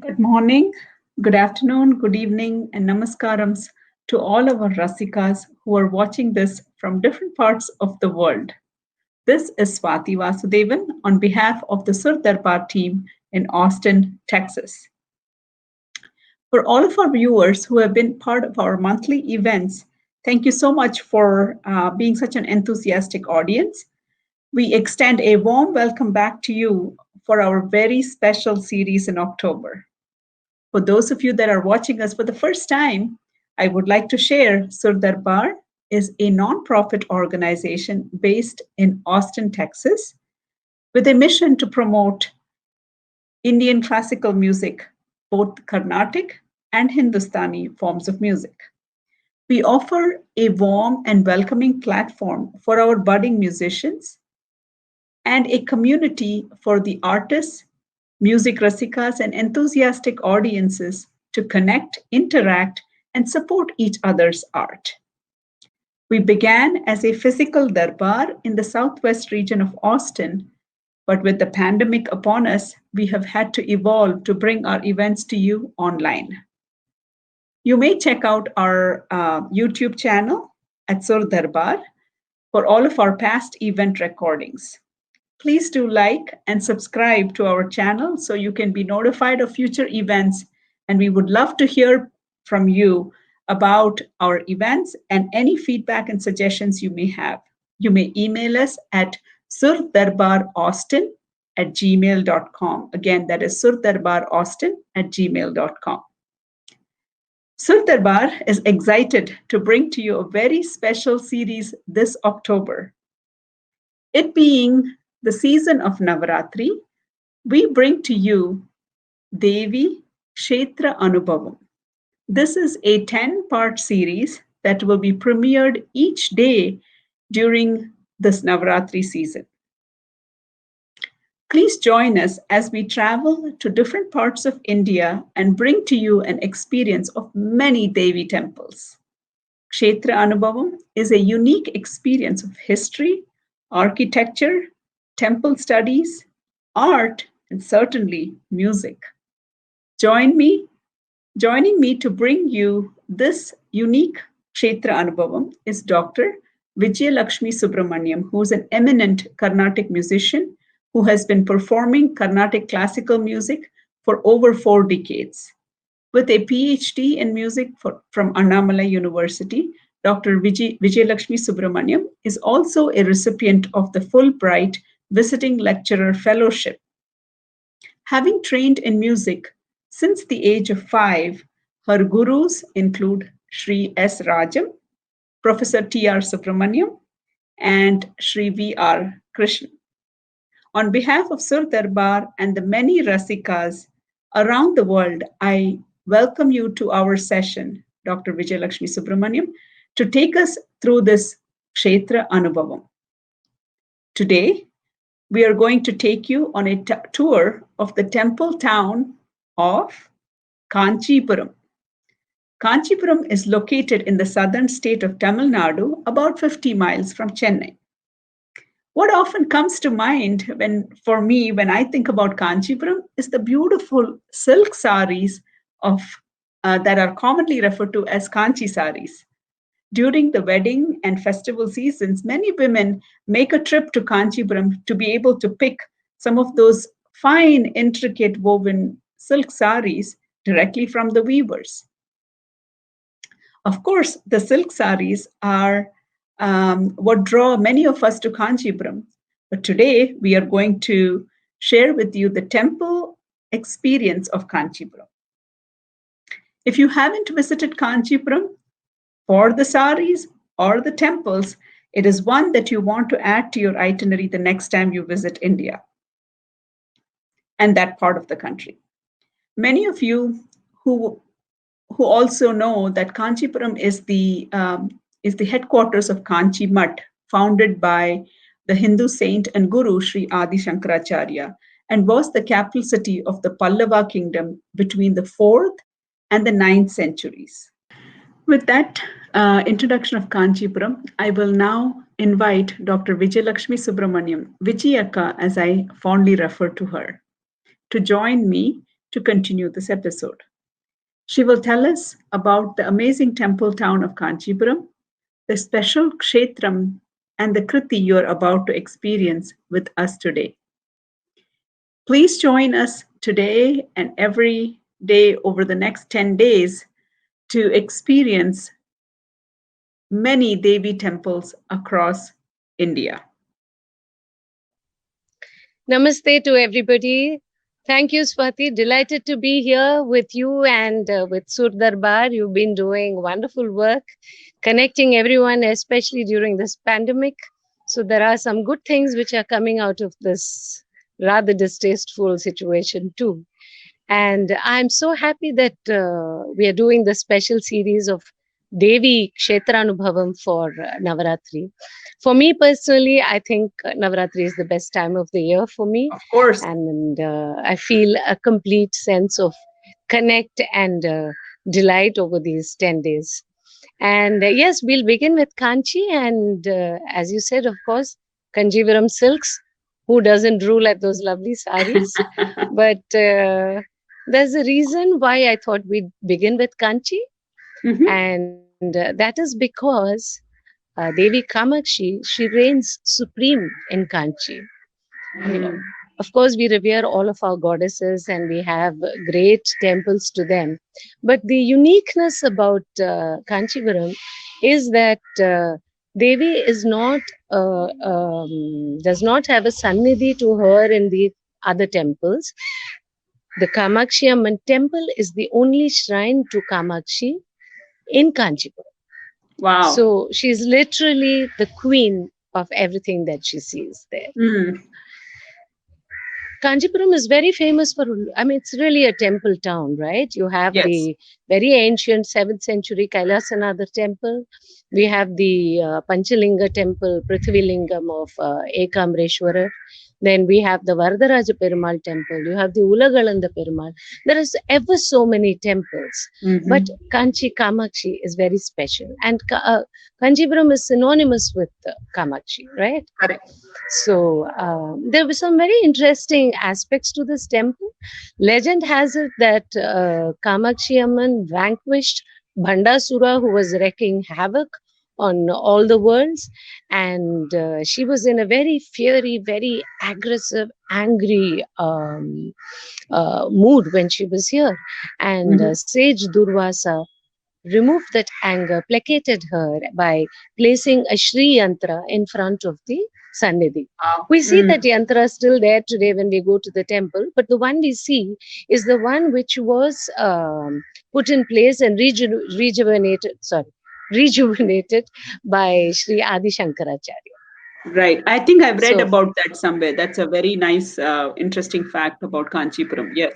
Good morning, good afternoon, good evening, and namaskarams to all our Rasikas who are watching this from different parts of the world. This is Swati Vasudevan on behalf of the Sur Darbar team in Austin, Texas. For all of our viewers who have been part of our monthly events, thank you so much for being such an enthusiastic audience. We extend a warm welcome back to you for our very special series in October. For those of you that are watching us for the first time, I would like to share Sur Darbar is a nonprofit organization based in Austin, Texas, with a mission to promote Indian classical music, both Carnatic and Hindustani forms of music. We offer a warm and welcoming platform for our budding musicians and a community for the artists, music rasikas, and enthusiastic audiences to connect, interact, and support each other's art. We began as a physical darbar in the southwest region of Austin, but with the pandemic upon us, we have had to evolve to bring our events to you online. You may check out our YouTube channel at Sur Darbar for all of our past event recordings. Please do like and subscribe to our channel so you can be notified of future events. And we would love to hear from you about our events and any feedback and suggestions you may have. You may email us at surdarbar.austin at gmail.com. Again, that is surdarbar.austin at gmail.com. Sur Darbar is excited to bring to you a very special series this October. It being the season of Navaratri, we bring to you Devi Kshetra Anubhavam. This is a 10-part series that will be premiered each day during this Navaratri season. Please join us as we travel to different parts of India and bring to you an experience of many Devi temples. Kshetra Anubhavam is a unique experience of history, architecture, temple studies, art, and certainly music. Joining me to bring you this unique Kshetra Anubhavam is Dr. Vijayalakshmi Subramaniam, who is an eminent Carnatic musician who has been performing Carnatic classical music for over 4 decades. With a PhD in music from Annamalai University, Dr. Vijayalakshmi Subramaniam is also a recipient of the Fulbright Visiting Lecturer Fellowship. Having trained in music since the age of 5, her gurus include Sri S. Rajam, Professor T.R. Subramaniam, and Sri V.R. Krishnan. On behalf of Sur Darbar and the many Rasikas around the world, I welcome you to our session, Dr. Vijayalakshmi Subramaniam, to take us through this Kshetra Anubhavam. Today, we are going to take you on a tour of the temple town of Kanchipuram. Kanchipuram is located in the southern state of Tamil Nadu, about 50 miles from Chennai. What often comes to mind for me when I think about Kanchipuram is the beautiful silk saris that are commonly referred to as Kanchi saris. During the wedding and festival seasons, many women make a trip to Kanchipuram to be able to pick some of those fine, intricate woven silk saris directly from the weavers. Of course, the silk saris are what draw many of us to Kanchipuram. But today, we are going to share with you the temple experience of Kanchipuram. If you haven't visited Kanchipuram, for the saris or the temples, it is one that you want to add to your itinerary the next time you visit India and that part of the country. Many of you who also know that Kanchipuram is the headquarters of Kanchi Mutt, founded by the Hindu saint and guru Sri Adi Shankaracharya, and was the capital city of the Pallava kingdom between the 4th and the 9th centuries. With that introduction of Kanchipuram, I will now invite Dr. Vijayalakshmi Subramaniam, Vijayaka as I fondly refer to her, to join me to continue this episode. She will tell us about the amazing temple town of Kanchipuram, the special kshetram, and the kriti you're about to experience with us today. Please join us today and every day over the next 10 days to experience many Devi temples across India. Namaste to everybody. Thank you, Swati. Delighted to be here with you and with Sur Darbar. You've been doing wonderful work, connecting everyone, especially during this pandemic. So there are some good things which are coming out of this rather distasteful situation too. And I'm so happy that we are doing the special series of Devi Kshetranubhavam for Navaratri. For me personally, I think Navaratri is the best time of the year for me. Of course. And I feel a complete sense of connect and delight over these 10 days. And yes, we'll begin with Kanchi. And as you said, of course, Kanjivaram silks. Who doesn't drool at those lovely saris? But there's a reason why I thought we'd begin with Kanchi. And that is because Devi Kamakshi, she reigns supreme in Kanchi. You know, of course, we revere all of our goddesses and we have great temples to them. But the uniqueness about Kanchipuram is that Devi is not does not have a sannidhi to her in the other temples. The Kamakshi Amman temple is the only shrine to Kamakshi in Kanchipuram. Wow. So she's literally the queen of everything that she sees there. Kanchipuram is very famous for, I mean, it's really a temple town, right? You have the very ancient 7th century Kailasanatha temple. We have the Panchalinga temple, Prithvilingam of Ekamreshwarar. Then we have the Varadaraja Perumal temple. You have the Ulagalanda Perumal. There is ever so many temples. But Kanchi Kamakshi is very special. And Kanchipuram is synonymous with Kamakshi, right? Correct. So there were some very interesting aspects to this temple. Legend has it that Kamakshi Amman vanquished Bhandasura, who was wreaking havoc on all the worlds, and she was in a very fiery, very aggressive, angry mood when she was here. And sage Durvasa removed that anger, placated her by placing a Shri Yantra in front of the Sannidhi. We see that yantra still there today when we go to the temple, but the one we see is the one which was put in place and rejuvenated by Sri Adi Shankaracharya. Right. I think I've read about that somewhere. That's a very nice, interesting fact about Kanchipuram. Yes.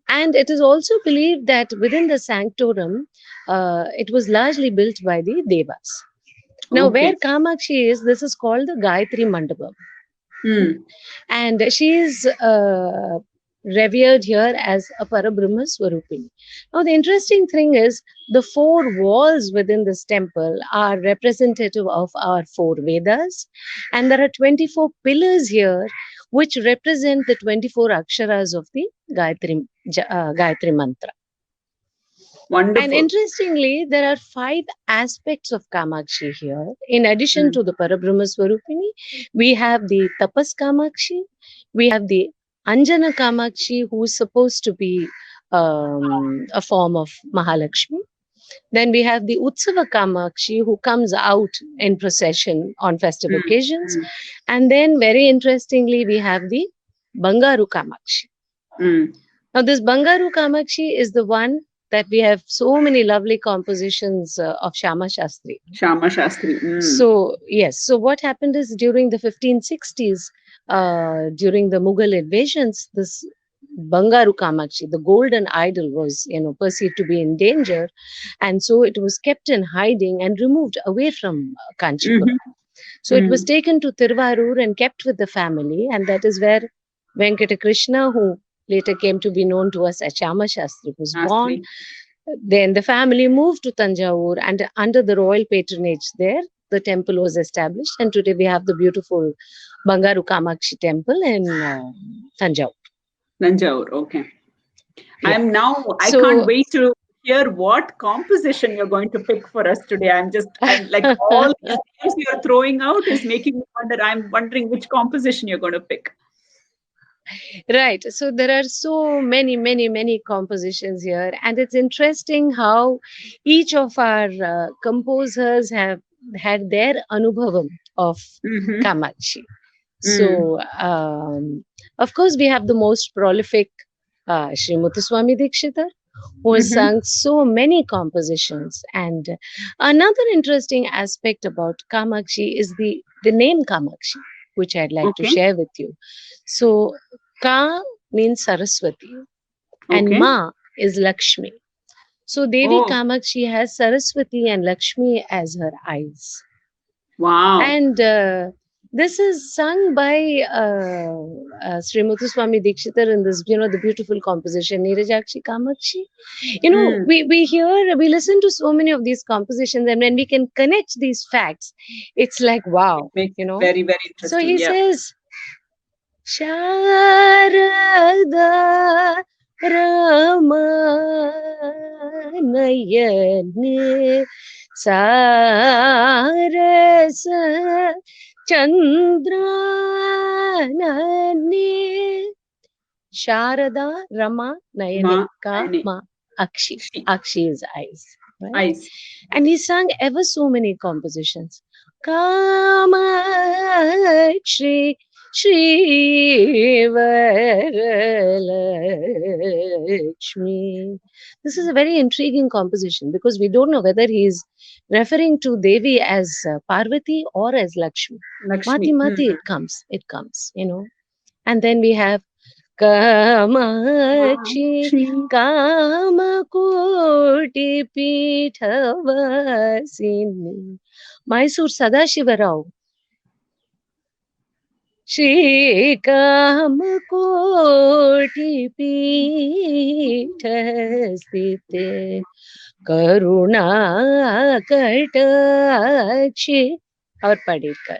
And it is also believed that within the sanctorum, it was largely built by the Devas. Now, where Kamakshi is, this is called the Gayatri Mandapam. And she is revered here as a Parabrahma Swarupini. Now, the interesting thing is the 4 walls within this temple are representative of our 4 Vedas. And there are 24 pillars here which represent the 24 aksharas of the Gayatri Mantra. Wonderful. And interestingly, there are 5 aspects of Kamakshi here. In addition to the Parabrahma Swarupini, we have the Tapas Kamakshi, we have the Anjana Kamakshi, who is supposed to be a form of Mahalakshmi. Then we have the Utsava Kamakshi, who comes out in procession on festive occasions. And then, very interestingly, we have the Bangaru Kamakshi. Now, this Bangaru Kamakshi is the one that we have so many lovely compositions of Shama Shastri. Shama Shastri. So, yes. So, what happened is during the 1560s, during the Mughal invasions, this Bangaru Kamakshi, the golden idol, was perceived to be in danger, and so it was kept in hiding and removed away from Kanchipuram. So it was taken to Tiruvarur and kept with the family, and that is where Venkata Krishna, who later came to be known to us as Shama Shastri, was born. Then the family moved to Tanjavur, and under the royal patronage there, the temple was established, and today we have the beautiful Bangaru Kamakshi temple in Tanjavur. Tanjavur, okay. Yeah. I can't So wait to hear what composition you're going to pick for us today. I'm like, all these names you're throwing out is making me wonder. I'm wondering which composition you're going to pick. right. So there are so many, many, many compositions here, and it's interesting how each of our composers have had their anubhavam of Mm-hmm. Kamakshi. Mm. So, of course, we have the most prolific Sri Muthuswami Dikshitar, who has Mm-hmm. sung so many compositions. And another interesting aspect about Kamakshi is the name Kamakshi, which I'd like to Okay. share with you. So, Ka means Saraswati, and Okay. Ma is Lakshmi. So, Devi Oh, Kamakshi has Saraswati and Lakshmi as her eyes. wow. And this is sung by Sri Muthuswami Dikshitar in this, the beautiful composition, Neerajakshi Kamakshi. Mm. We listen to so many of these compositions, and when we can connect these facts, it's like, It wow, makes it very, very So interesting. he Yeah. says, Sharada Ramanayane Sarasa Chandranane Sharada Rama Nayane Ma and Kama Akshi. she Akshi is eyes. Right? eyes. And he sang ever so many compositions. Kamakshi Shri Varalakshmi. This is a very intriguing composition because we don't know whether he is referring to Devi as Parvati or as Lakshmi. Mati Lakshmi. Mati, it comes, And then we have Kamakshi She. Kamakoti Pithavasini Mysore Sadashivarao Shri Kamakoti Pithasthite Karuna Katakshi और Padikar.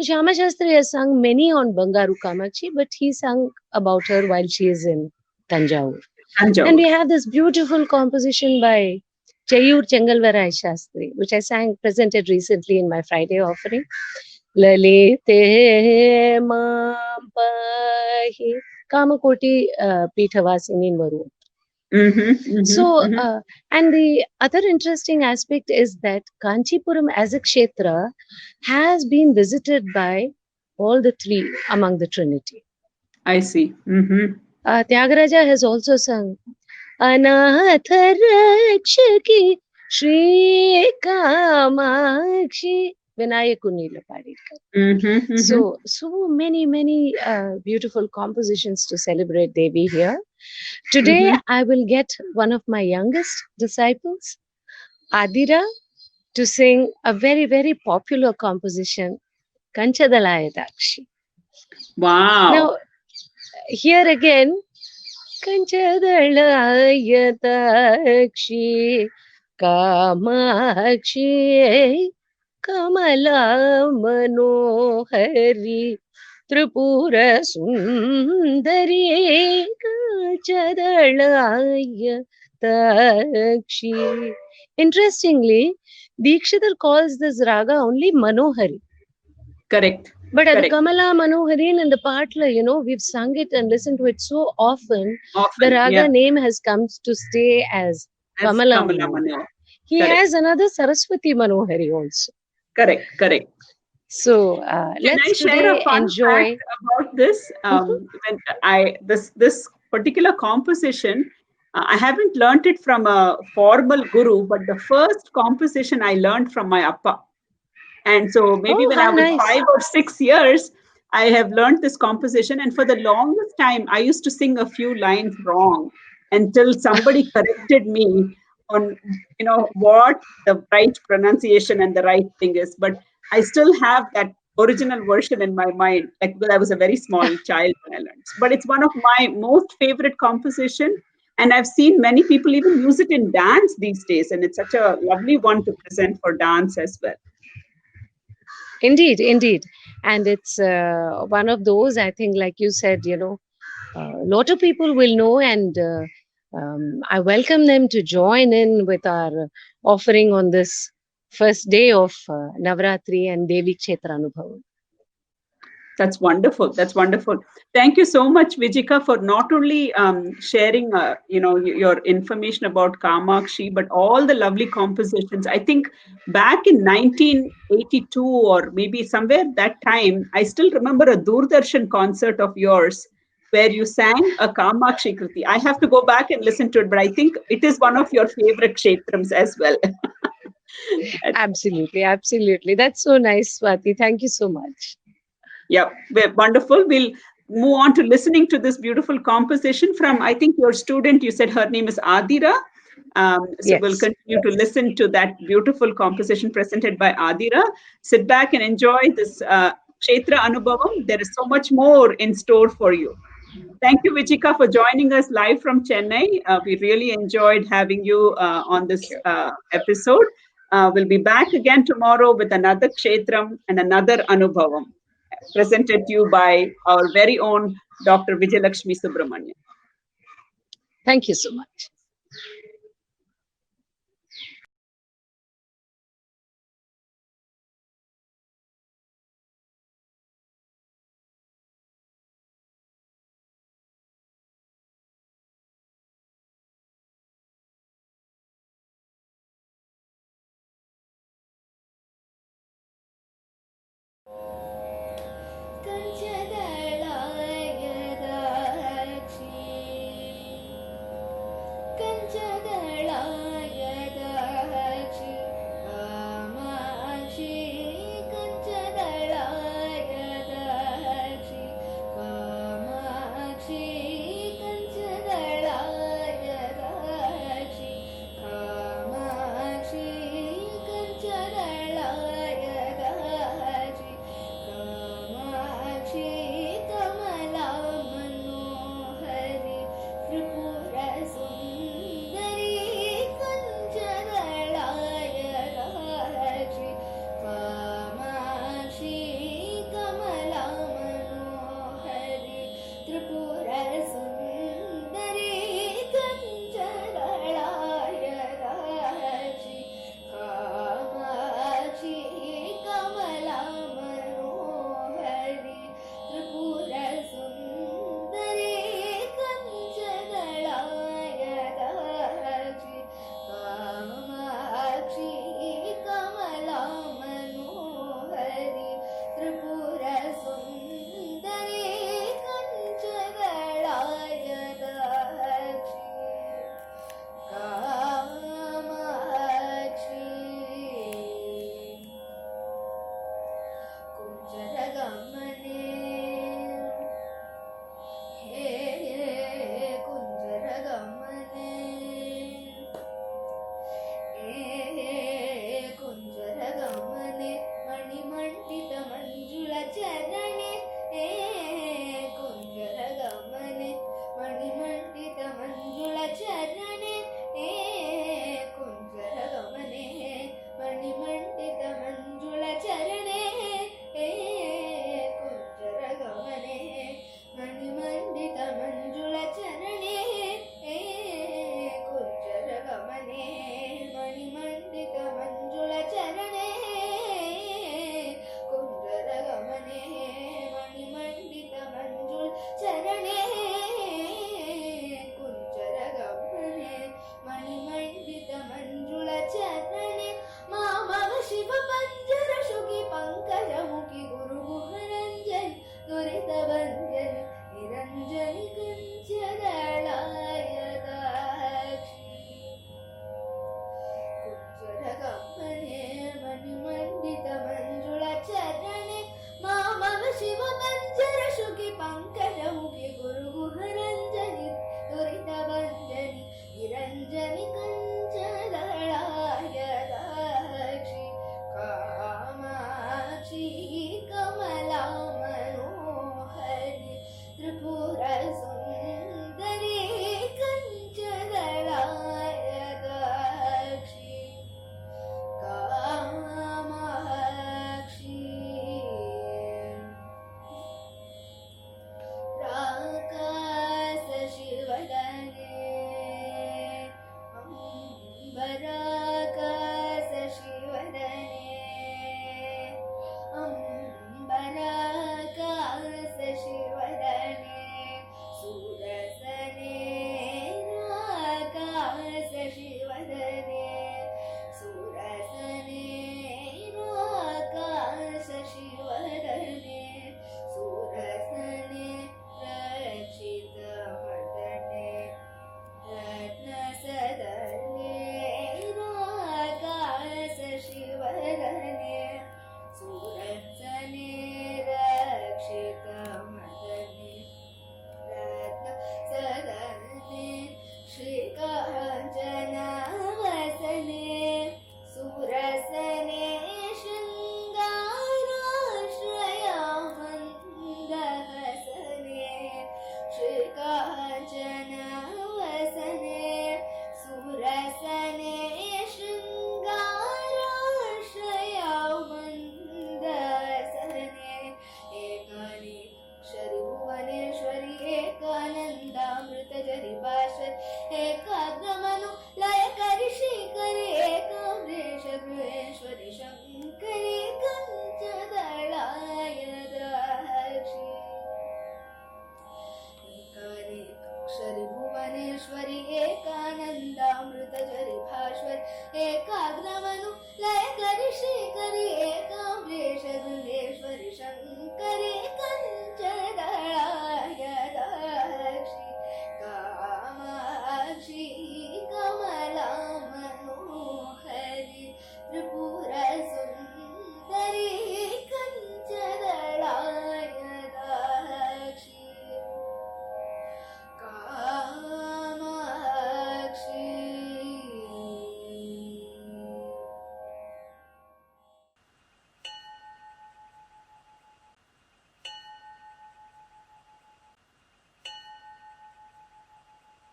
Shyama Shastri has sung many on Bangaru Kamakshi, but he sung about her while she is in Tanjavur. And Tanjore. we have this beautiful composition by Chayur Chengalvarai Shastri, which I presented recently in my Friday offering. Lalite Mam Pahi Kamakoti Pithavasini Varu. Mm-hmm. Mm-hmm. So, Mm-hmm. and the other interesting aspect is that Kanchipuram as a kshetra has been visited by all the three among the Trinity. I see. Mm-hmm. Tyagaraja has also sung Anatharakshaki Shri Kamakshi Vinayakunila Padikar. Mm-hmm. Mm-hmm. So many, many beautiful compositions to celebrate Devi here. Today, Mm-hmm. I will get one of my youngest disciples, Adira, to sing a very, very popular composition, Kanchadalaya Dakshi. Wow. Now, here again, Kanchadalaya Dakshi, Kamakshi, Kamala Manohari, Tripura Sundari, Kanchadalaya Dakshi. Interestingly, Dikshitar calls this raga only Manohari. Correct. But at the Correct. Kamala Manoharin and the Patla, we've sung it and listened to it so often, the Often. raga Yeah. name has come to stay as As Kamala Kamala Manohari. Manohar. He Correct. has another Saraswati Manohari also. Correct. Correct. So Can I let's share a today fun enjoy. fact about this? When this particular composition, I haven't learned it from a formal guru, but the first composition I learned from my appa. And so maybe Oh, when I how was nice. 5 or 6 years, I have learned this composition. And for the longest time, I used to sing a few lines wrong until somebody corrected me on, what the right pronunciation and the right thing is. But I still have that original version in my mind, like because I was a very small child when I learned. But it's one of my most favorite composition. And I've seen many people even use it in dance these days. And it's such a lovely one to present for dance as well. Indeed, indeed. And it's one of those, I think, like you said, a lot of people will know, and I welcome them to join in with our offering on this first day of Navratri and Devi Kshetra Anubhavam. That's wonderful. That's wonderful. Thank you so much, Vijika, for not only sharing, your information about Kamakshi, but all the lovely compositions. I think back in 1982 or maybe somewhere that time, I still remember a Doordarshan concert of yours where you sang a Kamakshi Kriti. I have to go back and listen to it, but I think it is one of your favorite kshetrams as well. Absolutely, absolutely. That's so nice, Swati. Thank you so much. Yeah, wonderful. We'll move on to listening to this beautiful composition from, I think, your student. You said her name is Adira. So we'll Yes. continue to listen to that beautiful composition presented by Adira. Sit back and enjoy this Kshetra Anubhavam. There is so much more in store for you. Thank you, Vichika, for joining us live from Chennai. We really enjoyed having you on this episode. We'll be back again tomorrow with another Kshetram and another Anubhavam presented to you by our very own Dr. Vijayalakshmi Subramanian. Thank you so much. Shiv पंजर शुकी Pankaj